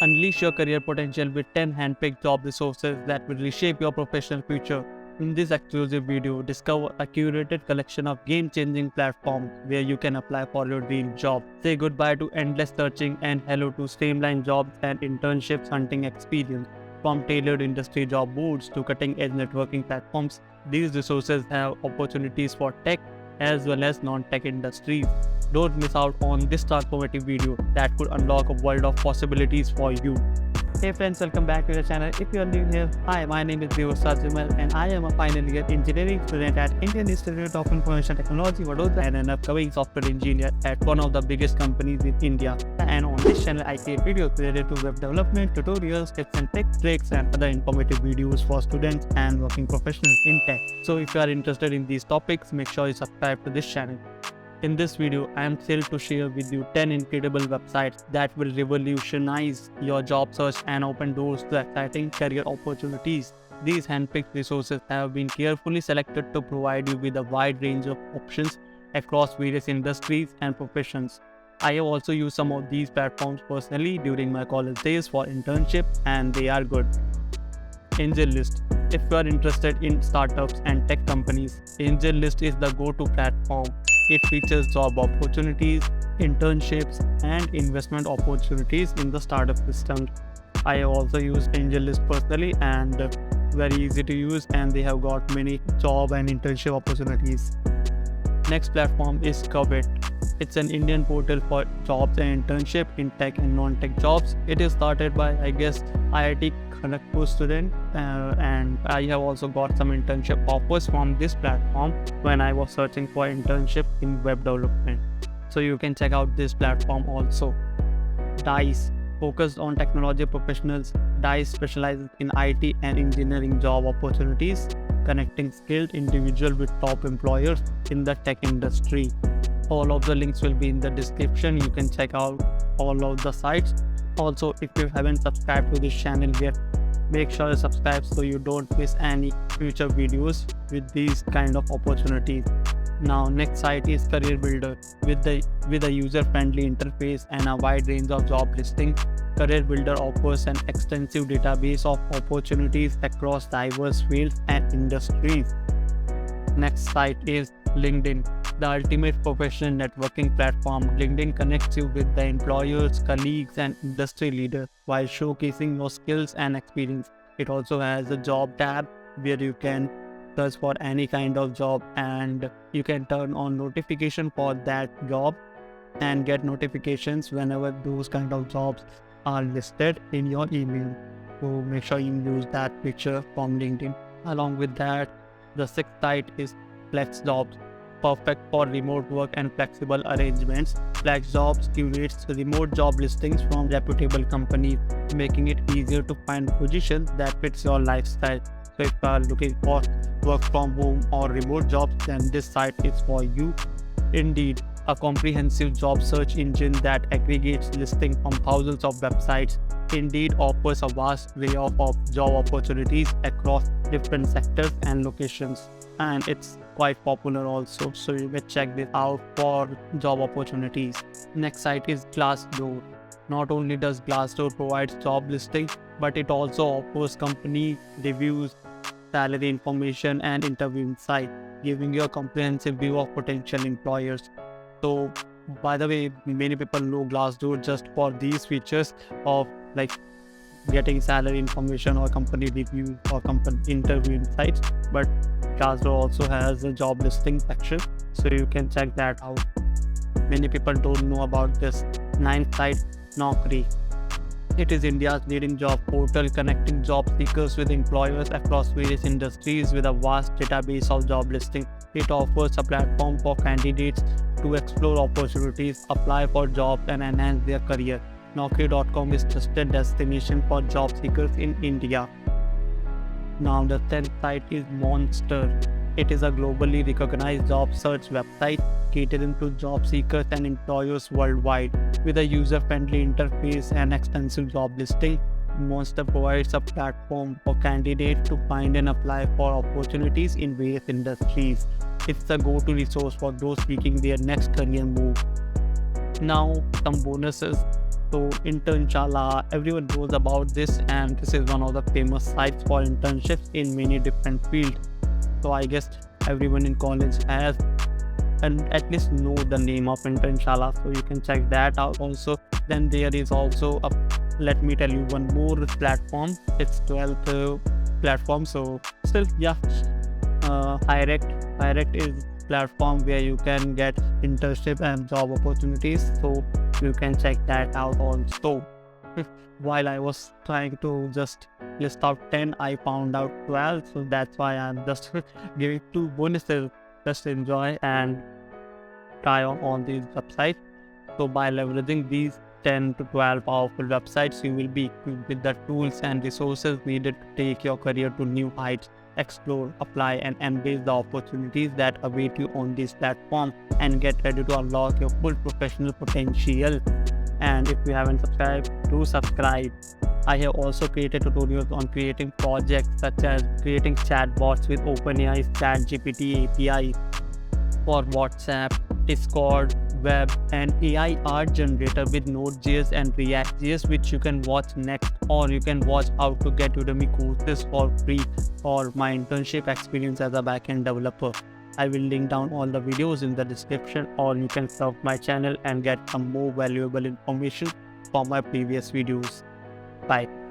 Unleash your career potential with 10 handpicked job resources that will reshape your professional future. In this exclusive video, discover a curated collection of game-changing platforms where you can apply for your dream job. Say goodbye to endless searching and hello to streamlined jobs and internships hunting experience. From tailored industry job boards to cutting-edge networking platforms, these resources have opportunities for tech as well as non-tech industries. Don't miss out on this transformative video that could unlock a world of possibilities for you. Hey friends, welcome back to the channel. If you are new here, hi, my name is Devasajimal and I am a final year engineering student at Indian Institute of Information Technology, Vadodara, and an upcoming software engineer at one of the biggest companies in India. And on this channel, I create videos related to web development, tutorials, tips and tricks, and other informative videos for students and working professionals in tech. So if you are interested in these topics, make sure you subscribe to this channel. In this video, I am thrilled to share with you 10 incredible websites that will revolutionize your job search and open doors to exciting career opportunities. These handpicked resources have been carefully selected to provide you with a wide range of options across various industries and professions. I have also used some of these platforms personally during my college days for internships, and they are good. AngelList. If you are interested in startups and tech companies, AngelList is the go-to platform. It features job opportunities, internships, and investment opportunities in the startup system. I have also used AngelList personally, and very easy to use, and they have got many job and internship opportunities. Next platform is Covet. It's an Indian portal for jobs and internship in tech and non-tech jobs. It is started by, I guess, IIT Kharagpur student, and I have also got some internship offers from this platform when I was searching for internship in web development. So you can check out this platform also. Dice. Focused on technology professionals, Dice specializes in IT and engineering job opportunities, connecting skilled individuals with top employers in the tech industry. All of the links will be in the description. You can check out all of the sites. Also, if you haven't subscribed to this channel yet, make sure you subscribe so you don't miss any future videos with these kind of opportunities. Now, next site is Career Builder. With a user-friendly interface and a wide range of job listings, Career Builder offers an extensive database of opportunities across diverse fields and industries. Next site is LinkedIn, the ultimate professional networking platform. LinkedIn connects you with the employers, colleagues, and industry leaders while showcasing your skills and experience. It also has a job tab where you can search for any kind of job, and you can turn on notification for that job and get notifications whenever those kind of jobs are listed in your email. So make sure you use that feature from LinkedIn. Along with that, the sixth site is FlexJobs, perfect for remote work and flexible arrangements. FlexJobs curates remote job listings from reputable companies, making it easier to find positions that fits your lifestyle. So if you are looking for work from home or remote jobs, then this site is for you. Indeed, a comprehensive job search engine that aggregates listings from thousands of websites. Indeed offers a vast array of job opportunities across different sectors and locations, and it's quite popular also, so you can check this out for job opportunities. Next site is Glassdoor. Not only does Glassdoor provide job listings, but it also offers company reviews, salary information, and interview insight, giving you a comprehensive view of potential employers. So, by the way, many people know Glassdoor just for these features of like getting salary information or company reviews or company interview insights, but Glassdoor also has a job listing section, so you can check that out. Many people don't know about this. Ninth site, Naukri. It is India's leading job portal, connecting job seekers with employers across various industries with a vast database of job listings. It offers a platform for candidates to explore opportunities, apply for jobs, and enhance their career. Naukri.com is trusted destination for job seekers in India. Now the 10th site is Monster. It is a globally recognized job search website catering to job seekers and employers worldwide. With a user-friendly interface and extensive job listing, Monster provides a platform for candidates to find and apply for opportunities in various industries. It's the go-to resource for those seeking their next career move. Now some bonuses. So Internshala, everyone knows about this, and this is one of the famous sites for internships in many different fields. So I guess everyone in college has and at least know the name of Internshala, so you can check that out also. Then there is also a, let me tell you one more platform. It's 12th platform. So still, yeah, Hirect is platform where you can get internship and job opportunities. So you can check that out also. While I was trying to just list out 10, I found out 12. So that's why I'm just giving two bonuses. Just enjoy and try on these websites. So by leveraging these 10 to 12 powerful websites, you will be equipped with the tools and resources needed to take your career to new heights, explore, apply, and embrace the opportunities that await you on this platform, and get ready to unlock your full professional potential. And if you haven't subscribed, do subscribe. I have also created tutorials on creating projects such as creating chatbots with OpenAI's ChatGPT API for WhatsApp, Discord, web, and AI art generator with Node.js and React.js, which you can watch next, or you can watch how to get Udemy courses for free for my internship experience as a backend developer. I will link down all the videos in the description, or you can sub my channel and get some more valuable information from my previous videos. Bye.